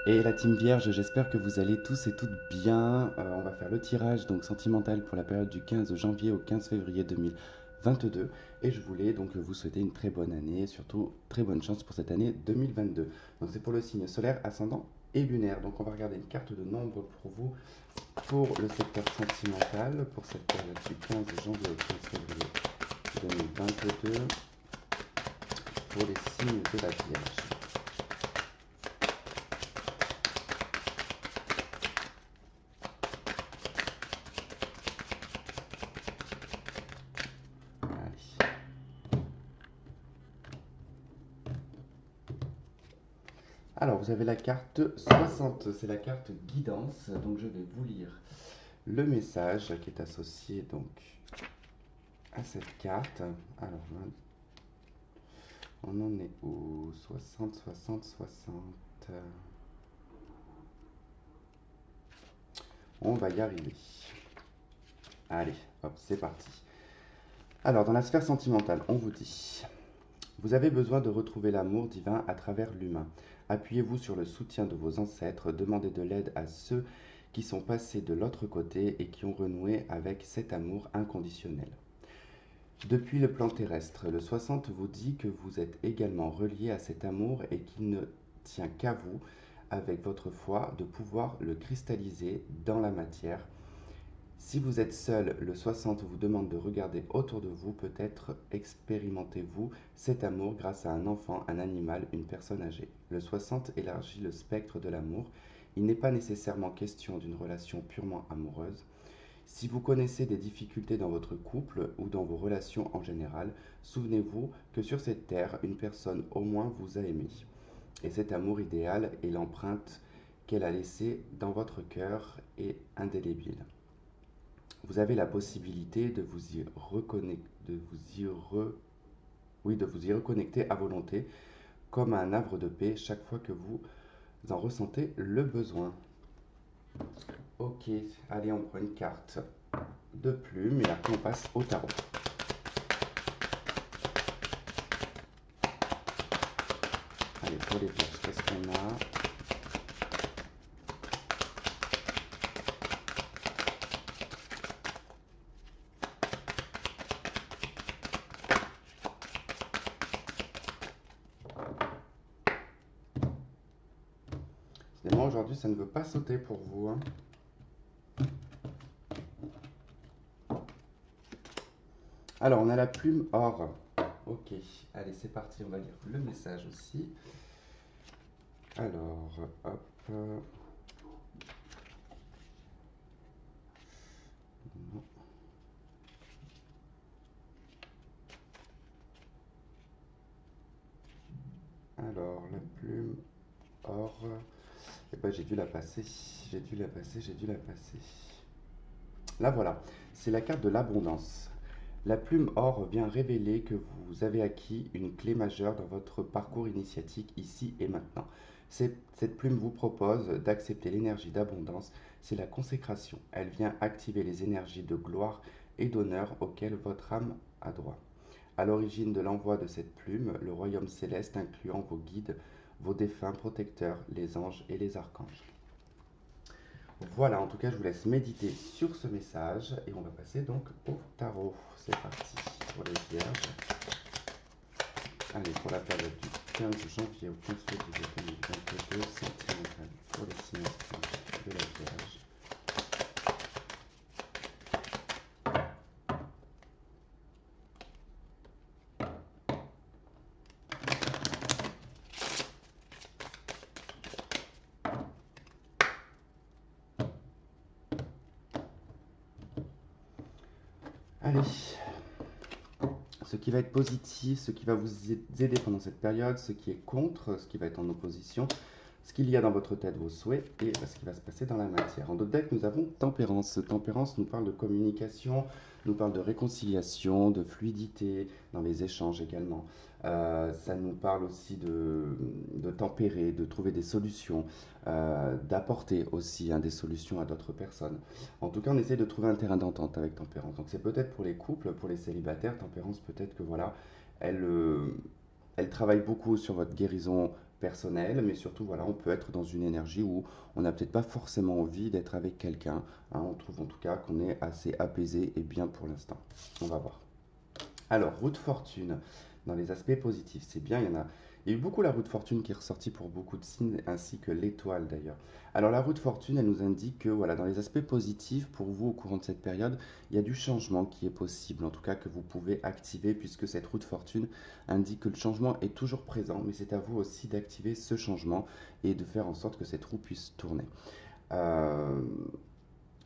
Et la team Vierge, j'espère que vous allez tous et toutes bien. On va faire le tirage donc sentimental pour la période du 15 janvier au 15 février 2022. Et je voulais donc vous souhaiter une très bonne année, surtout très bonne chance pour cette année 2022. Donc c'est pour le signe solaire, ascendant et lunaire. Donc on va regarder une carte de nombre pour vous pour le secteur sentimental pour cette période du 15 janvier au 15 février 2022 pour les signes de la Vierge. Allez. Alors, vous avez la carte 60, c'est la carte guidance. Donc, je vais vous lire le message qui est associé donc à cette carte. Alors, on en est où? 60, 60, 60. On va y arriver. Allez, hop, c'est parti. Alors, dans la sphère sentimentale, on vous dit: vous avez besoin de retrouver l'amour divin à travers l'humain. Appuyez-vous sur le soutien de vos ancêtres, demandez de l'aide à ceux qui sont passés de l'autre côté et qui ont renoué avec cet amour inconditionnel. Depuis le plan terrestre, le 60 vous dit que vous êtes également relié à cet amour et qu'il ne tient qu'à vous, avec votre foi, de pouvoir le cristalliser dans la matière. Si vous êtes seul, le 60 vous demande de regarder autour de vous, peut-être expérimentez-vous cet amour grâce à un enfant, un animal, une personne âgée. Le 60 élargit le spectre de l'amour. Il n'est pas nécessairement question d'une relation purement amoureuse. Si vous connaissez des difficultés dans votre couple ou dans vos relations en général, souvenez-vous que sur cette terre, une personne au moins vous a aimé. Et cet amour idéal et l'empreinte qu'elle a laissée dans votre cœur est indélébile. Vous avez la possibilité de vous y reconnecter, de vous y reconnecter à volonté, comme à un havre de paix chaque fois que vous en ressentez le besoin. Ok, allez, on prend une carte de plume et après on passe au tarot. Allez, pour les vierges, qu'est-ce qu'on a? Finalement, aujourd'hui, ça ne veut pas sauter pour vous, hein. Alors, on a la plume or. Ok, allez, c'est parti, on va lire le message aussi. Alors, hop. Alors, la plume or. Eh ben, j'ai dû la passer. J'ai dû la passer. Là, voilà. C'est la carte de l'abondance. La plume or vient révéler que vous avez acquis une clé majeure dans votre parcours initiatique ici et maintenant. Cette plume vous propose d'accepter l'énergie d'abondance, c'est la consécration. Elle vient activer les énergies de gloire et d'honneur auxquelles votre âme a droit. À l'origine de l'envoi de cette plume, le royaume céleste incluant vos guides, vos défunts protecteurs, les anges et les archanges. Voilà, en tout cas, je vous laisse méditer sur ce message et on va passer donc au tarot. C'est parti pour les vierges. Allez, pour la période du 15 janvier au 15 février 2022, sentimental pour les signes de la Vierge. Allez, ce qui va être positif, ce qui va vous aider pendant cette période, ce qui est contre, ce qui va être en opposition, ce qu'il y a dans votre tête, vos souhaits, et ce qui va se passer dans la matière. En d'autres decks, nous avons Tempérance. Tempérance nous parle de communication, nous parle de réconciliation, de fluidité dans les échanges également. Ça nous parle aussi de tempérer, de trouver des solutions, d'apporter aussi, hein, des solutions à d'autres personnes. En tout cas, on essaie de trouver un terrain d'entente avec Tempérance. Donc c'est peut-être pour les couples, pour les célibataires, Tempérance peut-être que voilà, elle, elle travaille beaucoup sur votre guérison personnel, mais surtout, voilà, on peut être dans une énergie où on n'a peut-être pas forcément envie d'être avec quelqu'un, hein. On trouve en tout cas qu'on est assez apaisé et bien pour l'instant. On va voir. Alors, roue de fortune, dans les aspects positifs, c'est bien, il y a eu beaucoup la roue de fortune qui est ressortie pour beaucoup de signes, ainsi que l'étoile d'ailleurs. Alors, la roue de fortune, elle nous indique que, voilà, dans les aspects positifs, pour vous, au courant de cette période, il y a du changement qui est possible, en tout cas que vous pouvez activer, puisque cette roue de fortune indique que le changement est toujours présent, mais c'est à vous aussi d'activer ce changement et de faire en sorte que cette roue puisse tourner. Euh,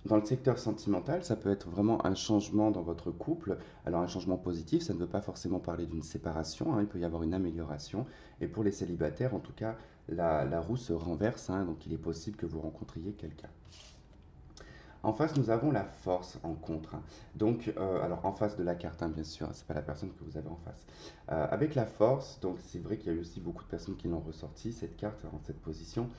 Dans le secteur sentimental, ça peut être vraiment un changement dans votre couple. Alors un changement positif, ça ne veut pas forcément parler d'une séparation, hein, il peut y avoir une amélioration. Et pour les célibataires, en tout cas, la roue se renverse, hein, donc il est possible que vous rencontriez quelqu'un. En face, nous avons la force en contre, hein. Donc, alors en face de la carte, hein, bien sûr, c'est pas la personne que vous avez en face. Avec la force, donc c'est vrai qu'il y a eu aussi beaucoup de personnes qui l'ont ressorti, cette carte, en cette position.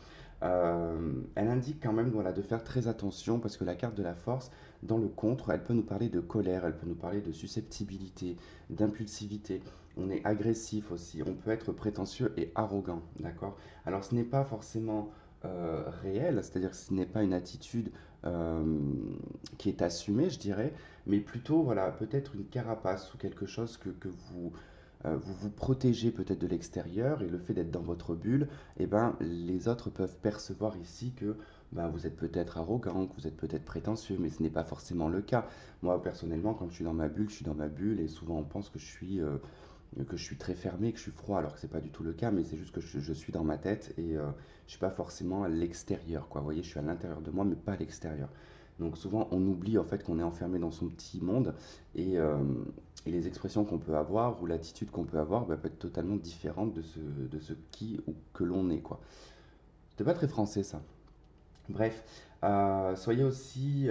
Elle indique quand même, voilà, de faire très attention parce que la carte de la force, dans le contre, elle peut nous parler de colère, elle peut nous parler de susceptibilité, d'impulsivité. On est agressif aussi, on peut être prétentieux et arrogant, d'accord? Alors ce n'est pas forcément réel, c'est-à-dire que ce n'est pas une attitude euh, qui est assumée, je dirais, mais plutôt, voilà, peut-être une carapace ou quelque chose que vous vous protégez peut-être de l'extérieur et le fait d'être dans votre bulle, eh ben, les autres peuvent percevoir ici que ben, vous êtes peut-être arrogant, que vous êtes peut-être prétentieux, mais ce n'est pas forcément le cas. Moi, personnellement, quand je suis dans ma bulle, je suis dans ma bulle et souvent on pense que je suis très fermé, que je suis froid, alors que c'est pas du tout le cas, mais c'est juste que je suis dans ma tête et je suis pas forcément à l'extérieur, quoi. Vous voyez, je suis à l'intérieur de moi, mais pas à l'extérieur. Donc souvent, on oublie en fait qu'on est enfermé dans son petit monde et, euh, et les expressions qu'on peut avoir ou l'attitude qu'on peut avoir bah, peut être totalement différente de ce qui ou que l'on est, quoi. C'était pas très français, ça. Bref, soyez aussi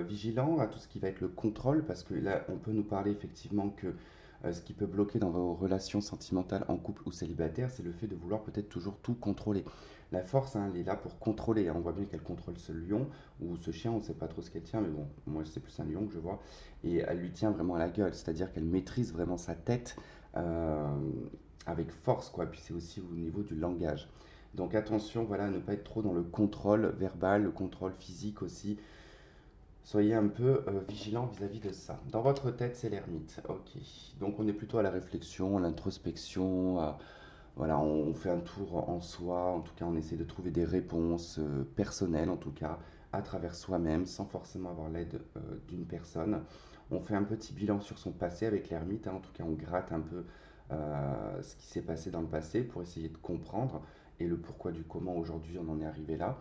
vigilants à tout ce qui va être le contrôle, parce que là, on peut nous parler effectivement que ce qui peut bloquer dans vos relations sentimentales en couple ou célibataire, c'est le fait de vouloir peut-être toujours tout contrôler. La force, hein, elle est là pour contrôler, hein. On voit bien qu'elle contrôle ce lion ou ce chien, on ne sait pas trop ce qu'elle tient, mais bon, moi c'est plus un lion que je vois. Et elle lui tient vraiment à la gueule, c'est-à-dire qu'elle maîtrise vraiment sa tête euh, avec force, quoi. Puis c'est aussi au niveau du langage. Donc attention, voilà, à ne pas être trop dans le contrôle verbal, le contrôle physique aussi. Soyez un peu vigilant vis-à-vis de ça. Dans votre tête, c'est l'ermite. Ok. Donc on est plutôt à la réflexion, à l'introspection. Voilà, on fait un tour en soi. En tout cas, on essaie de trouver des réponses personnelles, en tout cas, à travers soi-même, sans forcément avoir l'aide d'une personne. On fait un petit bilan sur son passé avec l'ermite, hein. En tout cas, on gratte un peu ce qui s'est passé dans le passé pour essayer de comprendre et le pourquoi du comment aujourd'hui on en est arrivé là.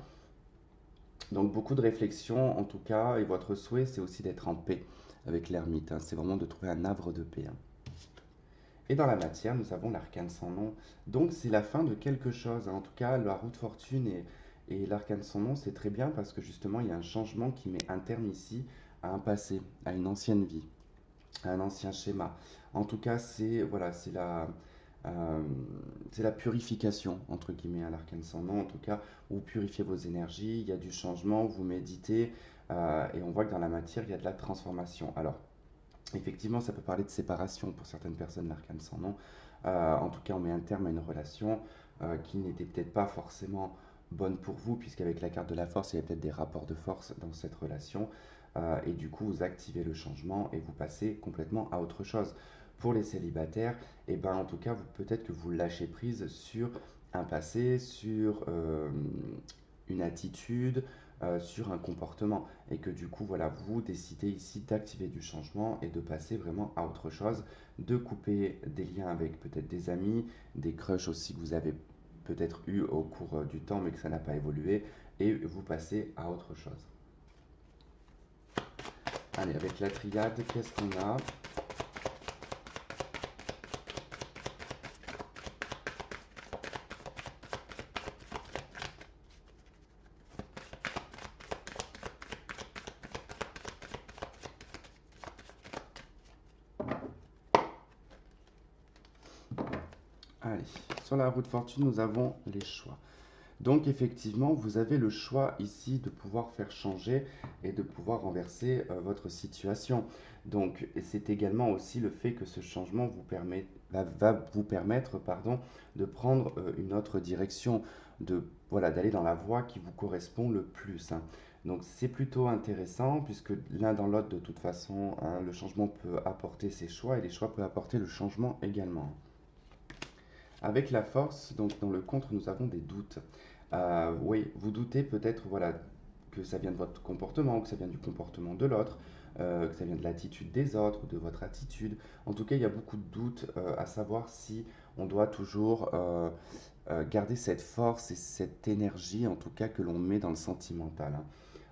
Donc beaucoup de réflexion en tout cas, et votre souhait c'est aussi d'être en paix avec l'ermite, hein. C'est vraiment de trouver un havre de paix, hein. Et dans la matière, nous avons l'arcane sans nom. Donc c'est la fin de quelque chose, hein. En tout cas, la roue de fortune et l'arcane sans nom, c'est très bien parce que justement, il y a un changement qui met un terme ici à un passé, à une ancienne vie, à un ancien schéma. En tout cas, c'est voilà, euh, c'est la purification, entre guillemets, à l'arcane sans nom. En tout cas, vous purifiez vos énergies, il y a du changement, vous méditez, et on voit que dans la matière, il y a de la transformation. Alors, effectivement, ça peut parler de séparation pour certaines personnes, l'arcane sans nom. En tout cas, on met un terme à une relation qui n'était peut-être pas forcément bonne pour vous, puisqu'avec la carte de la force, il y a peut-être des rapports de force dans cette relation. Et du coup, vous activez le changement et vous passez complètement à autre chose. Pour les célibataires, et ben, en tout cas, peut-être que vous lâchez prise sur un passé, sur une attitude, sur un comportement et que du coup, voilà, vous décidez ici d'activer du changement et de passer vraiment à autre chose, de couper des liens avec peut-être des amis, des crushs aussi que vous avez peut-être eu au cours du temps mais que ça n'a pas évolué et vous passez à autre chose. Allez, avec la triade, qu'est-ce qu'on a? Allez, sur la roue de fortune, nous avons les choix. Donc effectivement, vous avez le choix ici de pouvoir faire changer et de pouvoir renverser votre situation. Donc c'est également aussi le fait que ce changement va vous permettre de prendre une autre direction, voilà, d'aller dans la voie qui vous correspond le plus, hein. Donc c'est plutôt intéressant puisque l'un dans l'autre, de toute façon, hein, le changement peut apporter ses choix et les choix peuvent apporter le changement également. Avec la force, donc dans le contre, nous avons des doutes. Oui, vous doutez peut-être, voilà, que ça vient de votre comportement, ou que ça vient du comportement de l'autre, que ça vient de l'attitude des autres, ou de votre attitude. En tout cas, il y a beaucoup de doutes à savoir si on doit toujours garder cette force et cette énergie, en tout cas, que l'on met dans le sentimental, hein.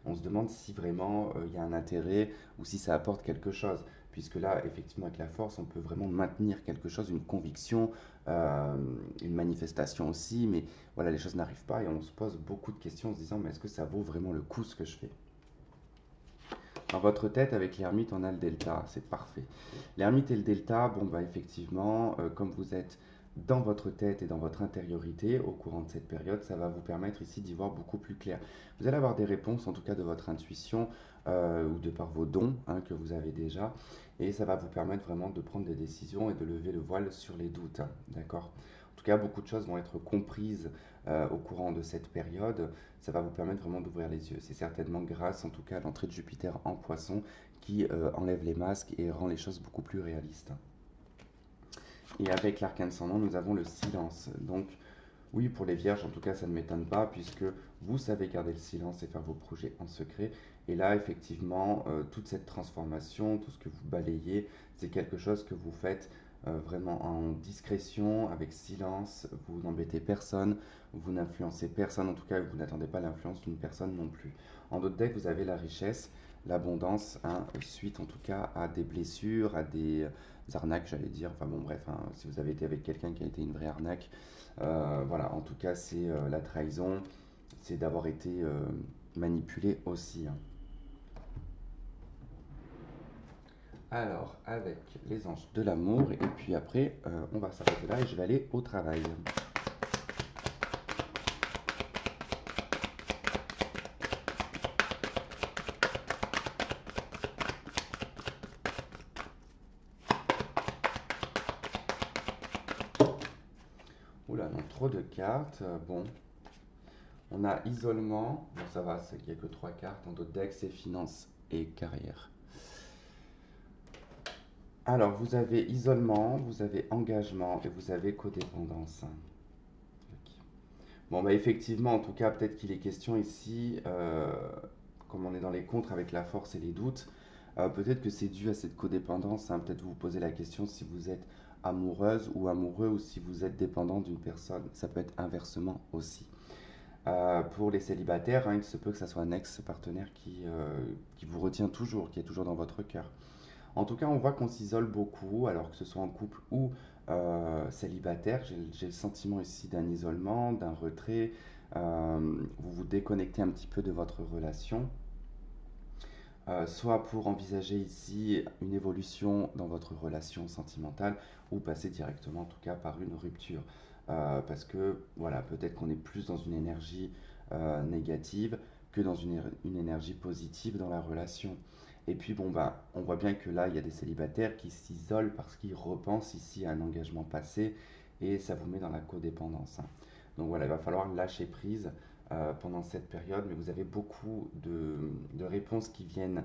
On se demande si vraiment il y a un intérêt ou si ça apporte quelque chose. Puisque là, effectivement, avec la force, on peut vraiment maintenir quelque chose, une conviction, euh, une manifestation aussi, mais voilà, les choses n'arrivent pas et on se pose beaucoup de questions en se disant, mais est-ce que ça vaut vraiment le coup ce que je fais? Dans votre tête, avec l'ermite, on a le delta, c'est parfait. L'ermite et le delta, bon, bah effectivement, comme vous êtes dans votre tête et dans votre intériorité au courant de cette période, ça va vous permettre ici d'y voir beaucoup plus clair. Vous allez avoir des réponses, en tout cas de votre intuition ou de par vos dons, hein, que vous avez déjà, et ça va vous permettre vraiment de prendre des décisions et de lever le voile sur les doutes, hein, d'accord? En tout cas, beaucoup de choses vont être comprises au courant de cette période. Ça va vous permettre vraiment d'ouvrir les yeux. C'est certainement grâce, en tout cas, à l'entrée de Jupiter en Poisson qui enlève les masques et rend les choses beaucoup plus réalistes. Et avec l'arcane ascendant, nous avons le silence. Donc, oui, pour les vierges, en tout cas, ça ne m'étonne pas, puisque vous savez garder le silence et faire vos projets en secret. Et là, effectivement, toute cette transformation, tout ce que vous balayez, c'est quelque chose que vous faites vraiment en discrétion, avec silence. Vous n'embêtez personne, vous n'influencez personne, en tout cas, vous n'attendez pas l'influence d'une personne non plus. En d'autres decks, vous avez la richesse, l'abondance, hein, suite en tout cas à des blessures, à des arnaques, j'allais dire. Enfin bon, bref, hein, si vous avez été avec quelqu'un qui a été une vraie arnaque, voilà, en tout cas, c'est la trahison, c'est d'avoir été manipulé aussi, hein. Alors, avec les anges de l'amour, et puis après, on va s'arrêter là et je vais aller au travail. Oula, non, trop de cartes. Bon, on a isolement. Bon, ça va, c'est qu'il n'y a que trois cartes. En d'autres decks, c'est finance et carrière. Alors, vous avez isolement, vous avez engagement et vous avez codépendance. Ok. Bon, bah effectivement, en tout cas, peut-être qu'il est question ici, comme on est dans les contres avec la force et les doutes, peut-être que c'est dû à cette codépendance, hein. Peut-être vous vous posez la question si vous êtes amoureuse ou amoureux ou si vous êtes dépendant d'une personne. Ça peut être inversement aussi. Pour les célibataires, hein, il se peut que ça soit un ex-partenaire qui vous retient toujours, qui est toujours dans votre cœur. En tout cas, on voit qu'on s'isole beaucoup, alors que ce soit en couple ou célibataire. J'ai le sentiment ici d'un isolement, d'un retrait. Vous vous déconnectez un petit peu de votre relation, soit pour envisager ici une évolution dans votre relation sentimentale ou passer directement, en tout cas, par une rupture. Parce que, voilà, peut-être qu'on est plus dans une énergie négative que dans une énergie positive dans la relation. Et puis, bon, bah, on voit bien que là, il y a des célibataires qui s'isolent parce qu'ils repensent ici à un engagement passé et ça vous met dans la codépendance, hein. Donc voilà, il va falloir lâcher prise pendant cette période, mais vous avez beaucoup de réponses qui viennent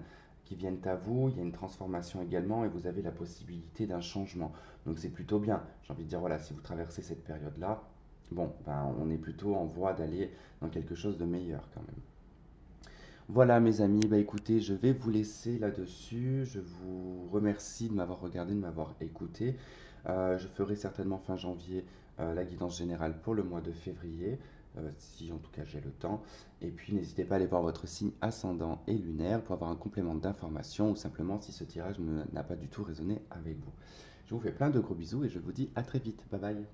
à vous. Il y a une transformation également et vous avez la possibilité d'un changement. Donc c'est plutôt bien. J'ai envie de dire, voilà, si vous traversez cette période-là, bon, ben, on est plutôt en voie d'aller dans quelque chose de meilleur quand même. Voilà mes amis, bah écoutez, je vais vous laisser là-dessus. Je vous remercie de m'avoir regardé, de m'avoir écouté. Je ferai certainement fin janvier la guidance générale pour le mois de février, si en tout cas j'ai le temps. Et puis n'hésitez pas à aller voir votre signe ascendant et lunaire pour avoir un complément d'information ou simplement si ce tirage n'a pas du tout résonné avec vous. Je vous fais plein de gros bisous et je vous dis à très vite. Bye bye.